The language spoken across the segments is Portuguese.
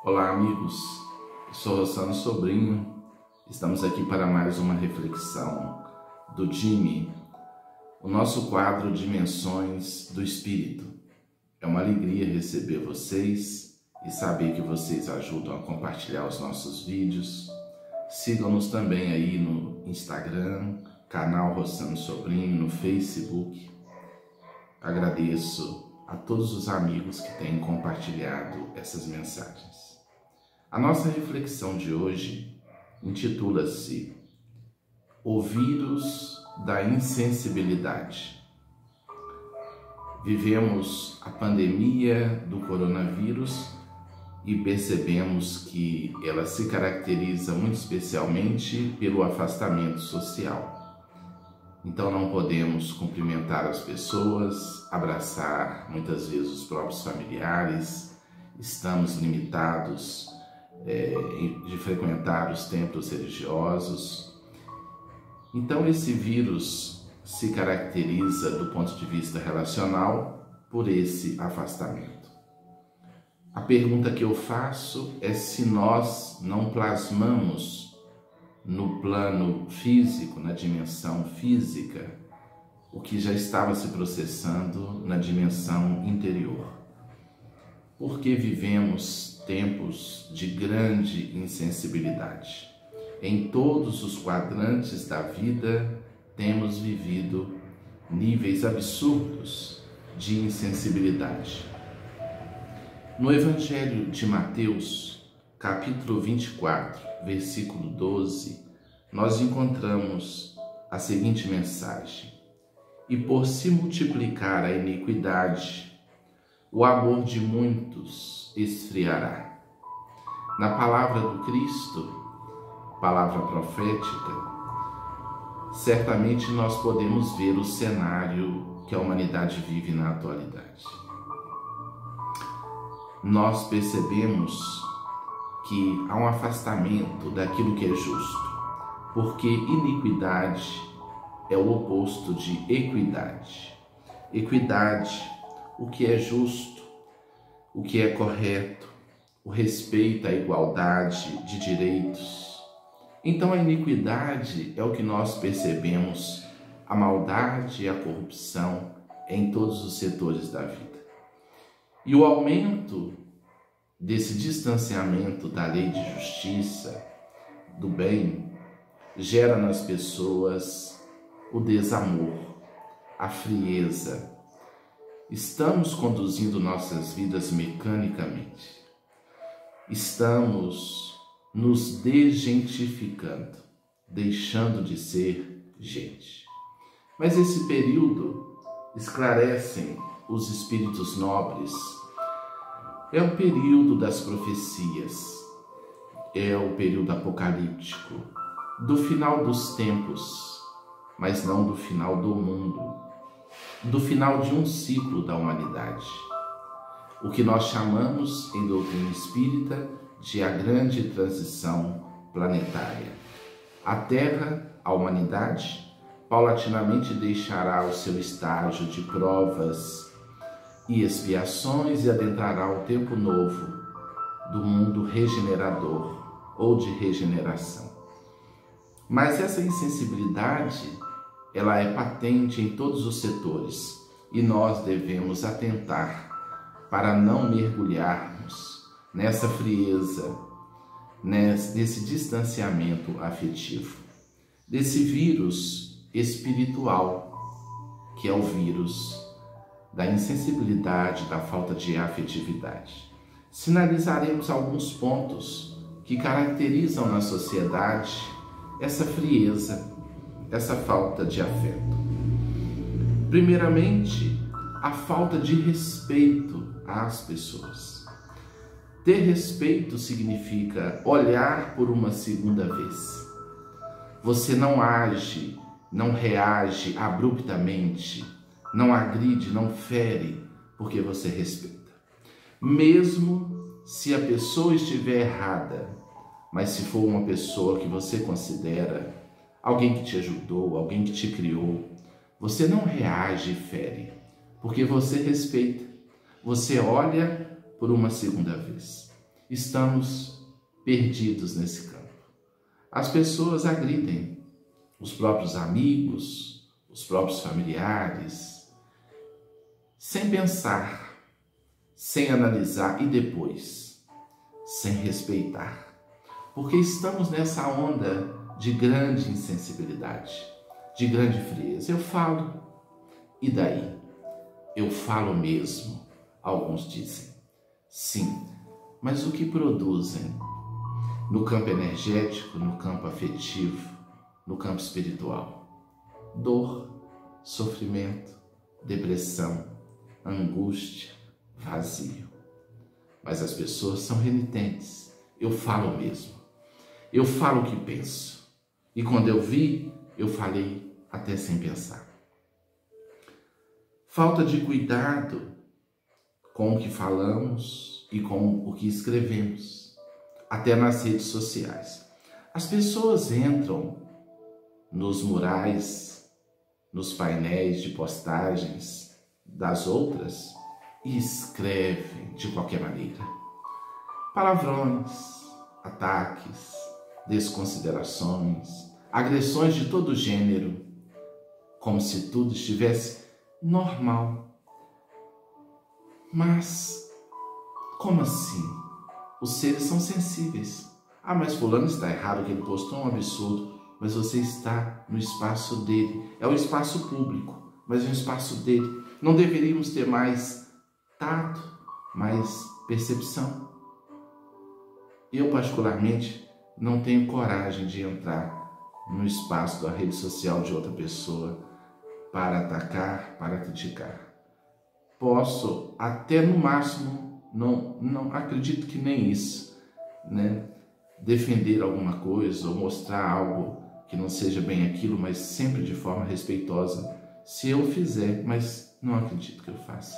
Olá amigos, eu sou Rossano Sobrinho, estamos aqui para mais uma reflexão do Jimmy, o nosso quadro Dimensões do Espírito. É uma alegria receber vocês e saber que vocês ajudam a compartilhar os nossos vídeos. Sigam-nos também aí no Instagram, canal Rossano Sobrinho, no Facebook. Agradeço a todos os amigos que têm compartilhado essas mensagens. A nossa reflexão de hoje intitula-se O Vírus da Insensibilidade. Vivemos a pandemia do coronavírus e percebemos que ela se caracteriza muito especialmente pelo afastamento social. Então não podemos cumprimentar as pessoas, abraçar muitas vezes os próprios familiares, estamos limitados de frequentar os templos religiosos. Então esse vírus se caracteriza do ponto de vista relacional por esse afastamento. A pergunta que eu faço é se nós não plasmamos no plano físico, na dimensão física, o que já estava se processando na dimensão interior. Porque vivemos tempos de grande insensibilidade. Em todos os quadrantes da vida temos vivido níveis absurdos de insensibilidade. No Evangelho de Mateus, capítulo 24, versículo 12, nós encontramos a seguinte mensagem: E por se multiplicar a iniquidade, o amor de muitos esfriará. Na palavra do Cristo, palavra profética, certamente nós podemos ver o cenário que a humanidade vive na atualidade. Nós percebemos que há um afastamento daquilo que é justo, porque iniquidade é o oposto de equidade. Equidade, o que é justo, o que é correto, o respeito à igualdade de direitos. Então a iniquidade é o que nós percebemos, a maldade e a corrupção em todos os setores da vida. E o aumento desse distanciamento da lei de justiça, do bem, gera nas pessoas o desamor, a frieza. Estamos conduzindo nossas vidas mecanicamente. Estamos nos desgentificando, deixando de ser gente. Mas esse período esclarecem os espíritos nobres. É o período das profecias, é o período apocalíptico, do final dos tempos, mas não do final do mundo, do final de um ciclo da humanidade. O que nós chamamos em doutrina espírita de a grande transição planetária. A Terra, a humanidade, paulatinamente deixará o seu estágio de provas e expiações e adentrará o tempo novo do mundo regenerador ou de regeneração. Mas essa insensibilidade, ela é patente em todos os setores e nós devemos atentar para não mergulharmos nessa frieza, nesse distanciamento afetivo, desse vírus espiritual, que é o vírus da insensibilidade, da falta de afetividade. Sinalizaremos alguns pontos que caracterizam na sociedade essa frieza, essa falta de afeto. Primeiramente, a falta de respeito às pessoas. Ter respeito significa olhar por uma segunda vez. Você não age, não reage abruptamente, não agride, não fere, porque você respeita. Mesmo se a pessoa estiver errada, mas se for uma pessoa que você considera alguém que te ajudou, alguém que te criou, você não reage e fere, porque você respeita. Você olha por uma segunda vez. estamos perdidos nesse campo. As pessoas agridem os próprios amigos, os próprios familiares, sem pensar, sem analisar e depois, sem respeitar. Porque estamos nessa onda de grande insensibilidade, de grande frieza. Eu falo, e daí? Eu falo mesmo, alguns dizem. Sim, mas o que produzem no campo energético, no campo afetivo, no campo espiritual? Dor, sofrimento, depressão, angústia, vazio. Mas as pessoas são renitentes. Eu falo mesmo. Eu falo o que penso. E quando eu vi, eu falei até sem pensar. Falta de cuidado com o que falamos e com o que escrevemos, até nas redes sociais. As pessoas entram nos murais, nos painéis de postagens das outras e escrevem de qualquer maneira. Palavrões, ataques, desconsiderações, agressões de todo gênero, como se tudo estivesse normal. Mas, como assim? Os seres são sensíveis. Ah, mas fulano está errado, que ele postou um absurdo. Mas você está no espaço dele. É o espaço público, mas é o espaço dele. Não deveríamos ter mais tato, mais percepção? Eu, particularmente, não tenho coragem de entrar no espaço da rede social de outra pessoa para atacar, para criticar. Posso até no máximo, não acredito que nem isso, né? Defender alguma coisa ou mostrar algo que não seja bem aquilo, mas sempre de forma respeitosa, se eu fizer, mas não acredito que eu faça.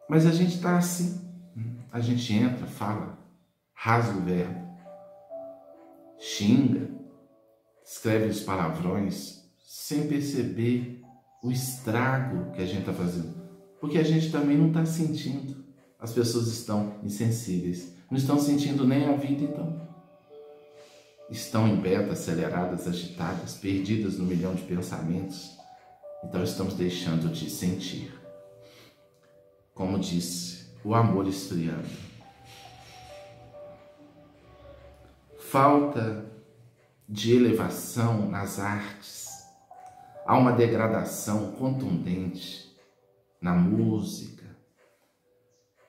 Mas a gente está assim, a gente entra, fala, rasga o verbo, xinga, escreve os palavrões, sem perceber o estrago que a gente está fazendo. Porque a gente também não está sentindo. As pessoas estão insensíveis. Não estão sentindo nem a vida, então. Estão em beta, aceleradas, agitadas, perdidas no milhão de pensamentos. Então estamos deixando de sentir. Como disse, o amor esfriando. Falta de elevação nas artes. Há uma degradação contundente na música.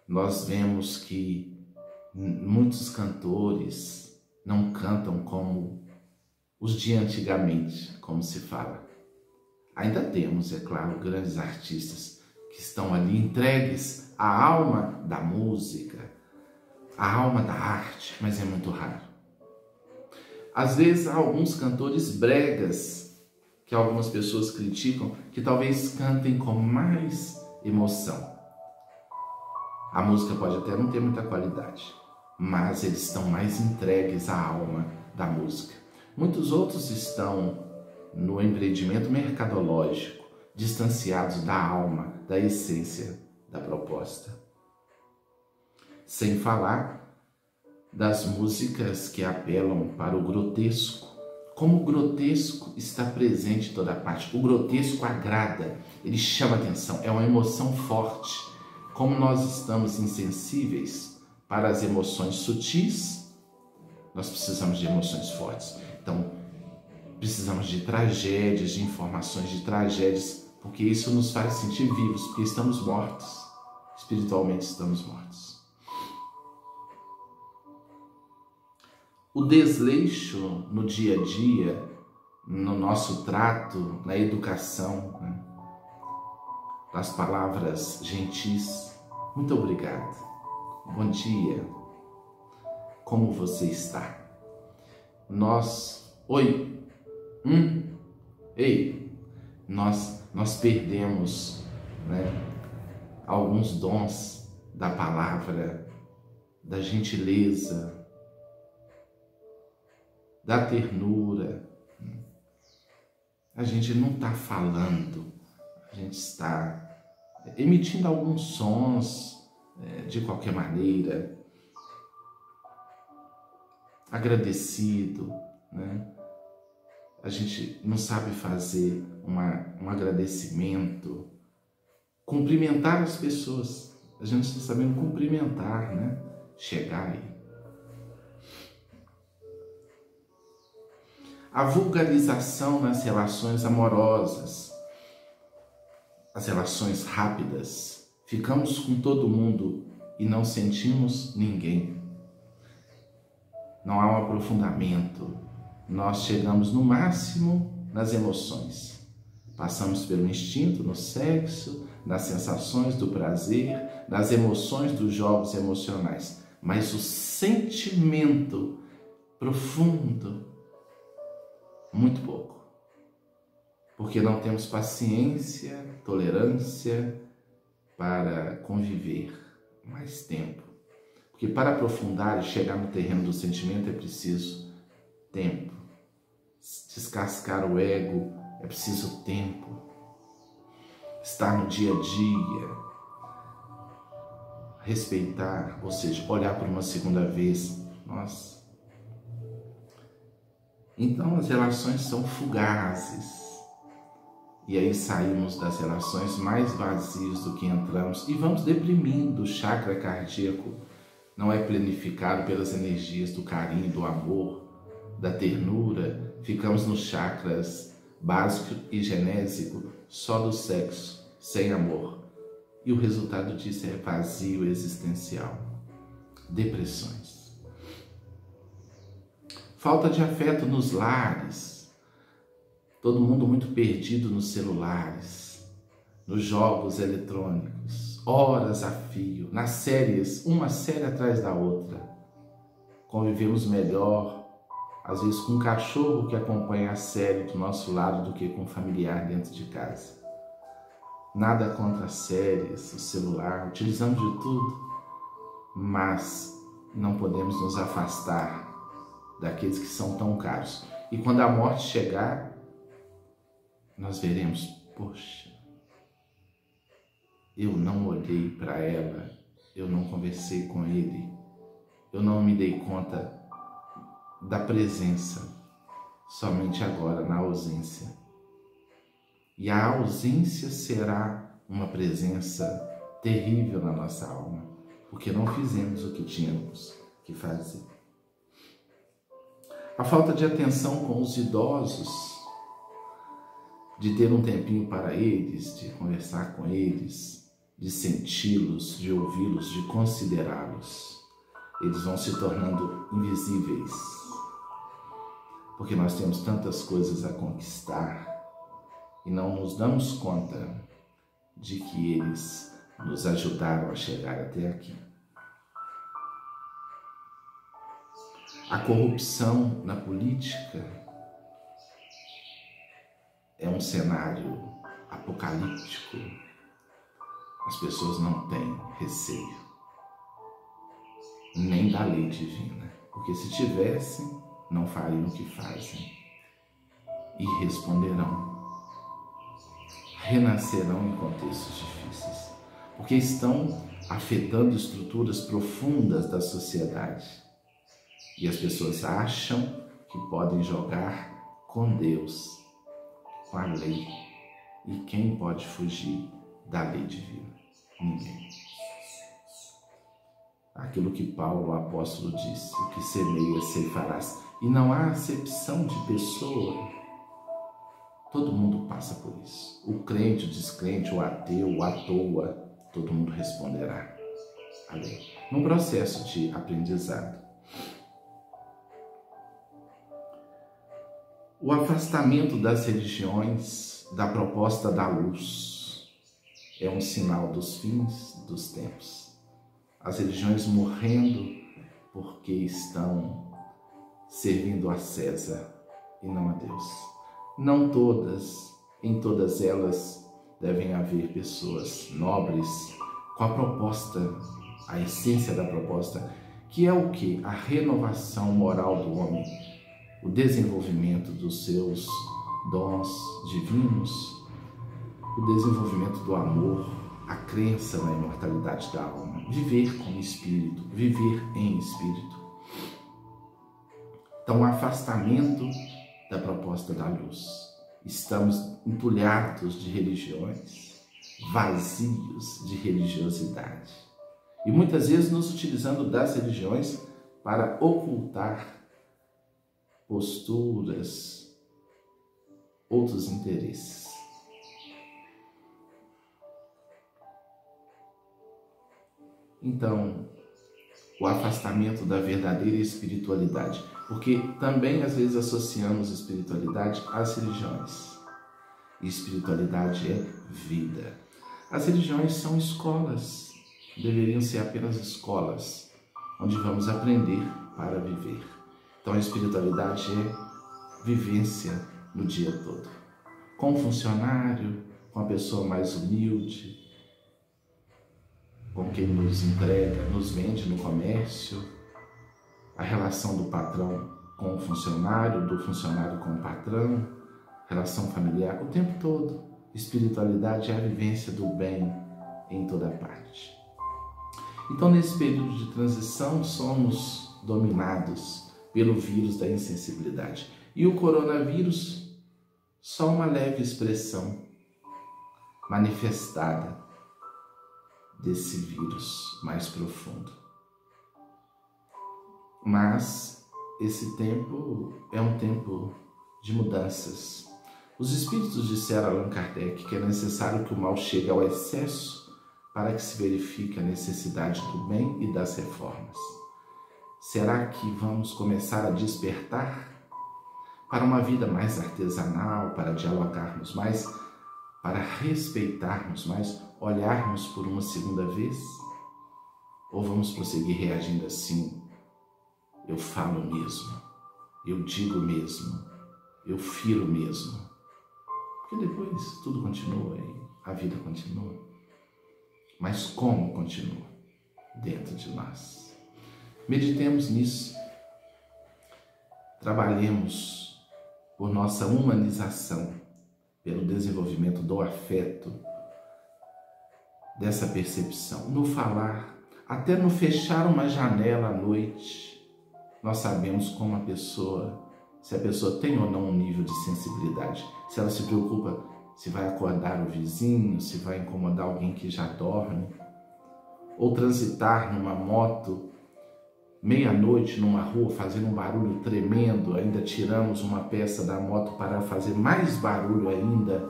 Nós vemos que muitos cantores não cantam como os de antigamente, como se fala. Ainda temos, é claro, grandes artistas que estão ali entregues à alma da música, à alma da arte, mas é muito raro. Às vezes há alguns cantores bregas que algumas pessoas criticam, que talvez cantem com mais emoção. A música pode até não ter muita qualidade, mas eles estão mais entregues à alma da música. Muitos outros estão no empreendimento mercadológico, distanciados da alma, da essência da proposta. Sem falar das músicas que apelam para o grotesco. Como o grotesco está presente em toda parte. O grotesco agrada, ele chama atenção, é uma emoção forte. Como nós estamos insensíveis para as emoções sutis, nós precisamos de emoções fortes. Então, precisamos de tragédias, de informações de tragédias, porque isso nos faz sentir vivos, porque estamos mortos. Espiritualmente estamos mortos. O desleixo no dia a dia, no nosso trato, na educação, né? Das palavras gentis. Muito obrigado. Bom dia. Como você está? Oi. Ei. Nós perdemos, né, alguns dons da palavra, da gentileza, da ternura. A gente não está falando, a gente está emitindo alguns sons, de qualquer maneira, agradecido, né? A gente não sabe fazer um agradecimento, cumprimentar as pessoas. A gente está sabendo cumprimentar, né? Chegar aí. A vulgarização nas relações amorosas, as relações rápidas. Ficamos com todo mundo e não sentimos ninguém. Não há um aprofundamento. Nós chegamos no máximo nas emoções. Passamos pelo instinto, no sexo, nas sensações do prazer, nas emoções dos jogos emocionais. Mas o sentimento profundo, muito pouco. Porque não temos paciência, tolerância para conviver mais tempo. Porque para aprofundar e chegar no terreno do sentimento é preciso tempo. Descascar o ego é preciso tempo. Estar no dia a dia. Respeitar, ou seja, olhar por uma segunda vez. Nossa. Então as relações são fugazes. E aí saímos das relações mais vazias do que entramos e vamos deprimindo. O chakra cardíaco não é planificado pelas energias do carinho, do amor, da ternura. Ficamos nos chakras básico e genésico, só do sexo, sem amor. E o resultado disso é vazio existencial. Depressões. Falta de afeto nos lares. Todo mundo muito perdido nos celulares, nos jogos eletrônicos, horas a fio, nas séries, uma série atrás da outra. Convivemos melhor, às vezes, com um cachorro que acompanha a série do nosso lado do que com um familiar dentro de casa. Nada contra as séries, o celular, utilizamos de tudo, mas não podemos nos afastar daqueles que são tão caros. E quando a morte chegar, nós veremos, poxa, eu não olhei para ela, eu não conversei com ele, eu não me dei conta da presença, somente agora na ausência. E a ausência será uma presença terrível na nossa alma, porque não fizemos o que tínhamos que fazer. A falta de atenção com os idosos, de ter um tempinho para eles, de conversar com eles, de senti-los, de ouvi-los, de considerá-los. Eles vão se tornando invisíveis, porque nós temos tantas coisas a conquistar e não nos damos conta de que eles nos ajudaram a chegar até aqui. A corrupção na política é um cenário apocalíptico. As pessoas não têm receio, nem da lei divina, porque se tivessem, não fariam o que fazem e responderão. Renascerão em contextos difíceis, porque estão afetando estruturas profundas da sociedade. E as pessoas acham que podem jogar com Deus, com a lei. E quem pode fugir da lei divina? Ninguém. Aquilo que Paulo, o apóstolo, disse: o que semeia, ceifarás. E não há acepção de pessoa. Todo mundo passa por isso. O crente, o descrente, o ateu, o à toa, todo mundo responderá à lei. Num processo de aprendizado. O afastamento das religiões da proposta da luz é um sinal dos fins dos tempos. As religiões morrendo porque estão servindo a César e não a Deus. Não todas, em todas elas devem haver pessoas nobres com a proposta, a essência da proposta, que é o quê? A renovação moral do homem, o desenvolvimento dos seus dons divinos, o desenvolvimento do amor, a crença na imortalidade da alma, viver como espírito, viver em espírito. Então, o afastamento da proposta da luz. Estamos entulhados de religiões, vazios de religiosidade. E muitas vezes nos utilizando das religiões para ocultar posturas, outros interesses. Então, o afastamento da verdadeira espiritualidade, porque também às vezes associamos espiritualidade às religiões. E espiritualidade é vida. As religiões são escolas, deveriam ser apenas escolas, onde vamos aprender para viver. Então a espiritualidade é vivência no dia todo. Com o funcionário, com a pessoa mais humilde, com quem nos entrega, nos vende no comércio, a relação do patrão com o funcionário, do funcionário com o patrão, relação familiar, o tempo todo. Espiritualidade é a vivência do bem em toda parte. Então, nesse período de transição, somos dominados pelo vírus da insensibilidade. E o coronavírus, só uma leve expressão manifestada desse vírus mais profundo. Mas esse tempo é um tempo de mudanças. Os espíritos disseram a Allan Kardec que é necessário que o mal chegue ao excesso para que se verifique a necessidade do bem e das reformas. Será que vamos começar a despertar para uma vida mais artesanal, para dialogarmos mais, para respeitarmos mais, olharmos por uma segunda vez? Ou vamos prosseguir reagindo assim? Eu falo mesmo, eu digo mesmo, eu firo mesmo. Porque depois tudo continua e a vida continua. Mas como continua? Dentro de nós. Meditemos nisso. Trabalhemos por nossa humanização, pelo desenvolvimento do afeto, dessa percepção. No falar, até no fechar uma janela à noite, nós sabemos como a pessoa, se a pessoa tem ou não um nível de sensibilidade, se ela se preocupa se vai acordar o vizinho, se vai incomodar alguém que já dorme, ou transitar numa moto meia-noite numa rua fazendo um barulho tremendo, ainda tiramos uma peça da moto para fazer mais barulho ainda,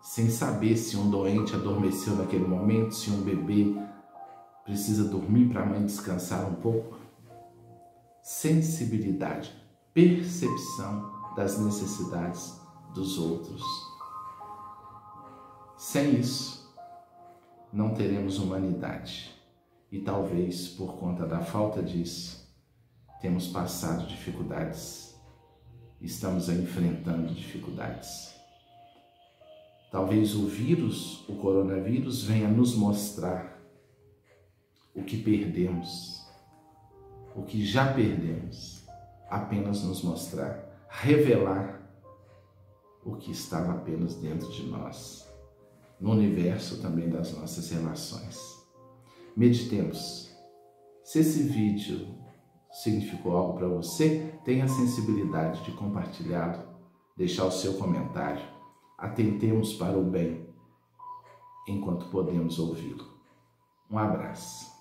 sem saber se um doente adormeceu naquele momento, se um bebê precisa dormir para a mãe descansar um pouco. Sensibilidade, percepção das necessidades dos outros. Sem isso, não teremos humanidade. E talvez, por conta da falta disso, temos passado dificuldades, estamos enfrentando dificuldades. Talvez o vírus, o coronavírus, venha nos mostrar o que perdemos, o que já perdemos, apenas nos mostrar, revelar o que estava apenas dentro de nós, no universo também das nossas relações. Meditemos. Se esse vídeo significou algo para você, tenha a sensibilidade de compartilhá-lo, deixar o seu comentário. Atentemos para o bem enquanto podemos ouvi-lo. Um abraço.